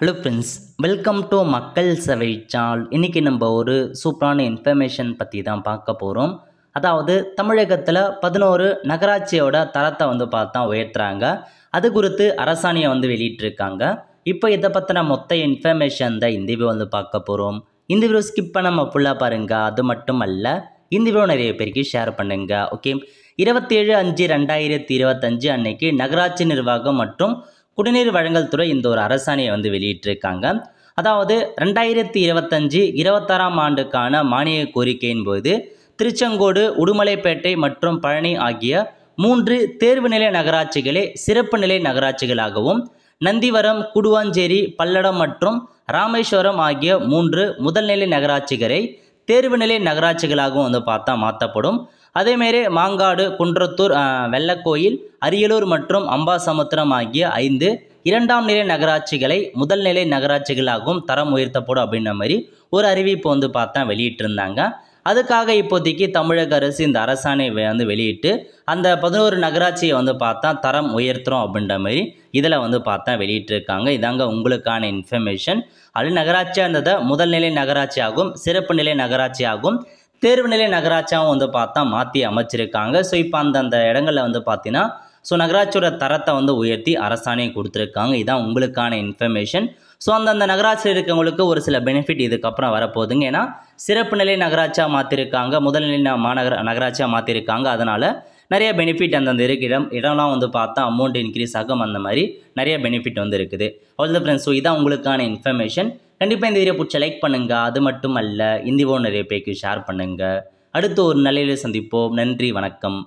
Hello friends, welcome to மக்கள் சேவை channel. இன்றைக்கி நம்ம ஒரு சூப்பரான இன்ஃபர்மேஷன் பற்றி தான் பார்க்க போகிறோம். அதாவது தமிழகத்தில் 11 நகராட்சியோட தரத்தை பார்த்தா உயர்த்துறாங்க. அது குறித்து அரசாணையை வெளியிட்டிருக்காங்க. இப்போ இதை பற்றின மொத்த இன்ஃபர்மேஷன் தான் இந்த வீடியோ பார்க்க போகிறோம். இந்த வீடியோ ஸ்கிப் பண்ணாமல் ஃபுல்லாக பாருங்கள். அது மட்டும் அல்ல, இந்த வீடியோ நிறைய பேருக்கு ஷேர் பண்ணுங்கள். ஓகே, 27/5/2025 அன்னைக்கு நகராட்சி நிர்வாகம் மற்றும் குடிநீர் வழங்கல் துறை இந்த ஒரு அரசாணையை வெளியிட்டிருக்காங்க. அதாவது 2025-26 ஆண்டுக்கான மானிய கோரிக்கையின் போது திருச்செங்கோடு, உடுமலைப்பேட்டை மற்றும் பழனி ஆகிய 3 தேர்வுநிலை நகராட்சிகளே சிறப்பு நிலை நகராட்சிகளாகவும், நந்திவரம், குடுவாஞ்சேரி, பல்லடம் மற்றும் ராமேஸ்வரம் ஆகிய 3 முதல்நிலை நகராட்சிகளை தேர்வுநிலை நகராட்சிகளாகவும் பார்த்தா மாற்றப்படும். அதேமாரி மாங்காடு, குன்றத்தூர், வெள்ளக்கோயில், அரியலூர் மற்றும் அம்பாசமுத்திரம் ஆகிய 5 இரண்டாம் நிலை நகராட்சிகளை முதல்நிலை நகராட்சிகளாகவும் தரம் உயர்த்தப்படும் அப்படின்ற மாதிரி ஒரு அறிவிப்பு பார்த்தா வெளியிட்டிருந்தாங்க. அதுக்காக இப்போதைக்கு தமிழக அரசு இந்த அரசாணை வெளியிட்டு அந்த 11 நகராட்சியை பார்த்தா தரம் உயர்த்துறோம் அப்படின்ற மாதிரி இதில் பார்த்தா வெளியிட்டிருக்காங்க. இதாங்க உங்களுக்கான இன்ஃபர்மேஷன். அது நகராட்சியாக இருந்ததை முதல்நிலை நகராட்சியாகவும், சிறப்பு நிலை நகராட்சியாகவும், தேர்வுநிலை நகராட்சியாகவும் பார்த்தா மாற்றி அமைச்சிருக்காங்க. ஸோ இப்போ அந்தந்த இடங்களில் பார்த்தீங்கன்னா நகராட்சியோட தரத்தை உயர்த்தி அரசாணை கொடுத்துருக்காங்க. இதுதான் உங்களுக்கான இன்ஃபர்மேஷன். ஸோ அந்தந்த நகராட்சியில் இருக்கவங்களுக்கு ஒரு சில பெனிஃபிட் இதுக்கப்புறம் வரப்போகுதுங்க. ஏன்னா சிறப்பு நிலை நகராட்சியாக மாற்றிருக்காங்க, முதல்நிலை நகராட்சியாக மாற்றிருக்காங்க. அதனால் நிறைய பெனிஃபிட் அந்தந்த இடம்லாம் பார்த்தா அமௌண்ட் இன்க்ரீஸ் ஆகும். அந்த மாதிரி நிறைய பெனிஃபிட் இருக்குது. அவ்வளோ ஃப்ரெண்ட்ஸ், ஸோ இதான் உங்களுக்கான இன்ஃபர்மேஷன். கண்டிப்பாக இந்த வீடியோ பிடிச்ச லைக் பண்ணுங்கள். அது மட்டும் அல்ல, இந்த வீடியோ நிறைய பேருக்கு ஷேர் பண்ணுங்கள். அடுத்து ஒரு நல்ல சந்திப்போம். நன்றி, வணக்கம்.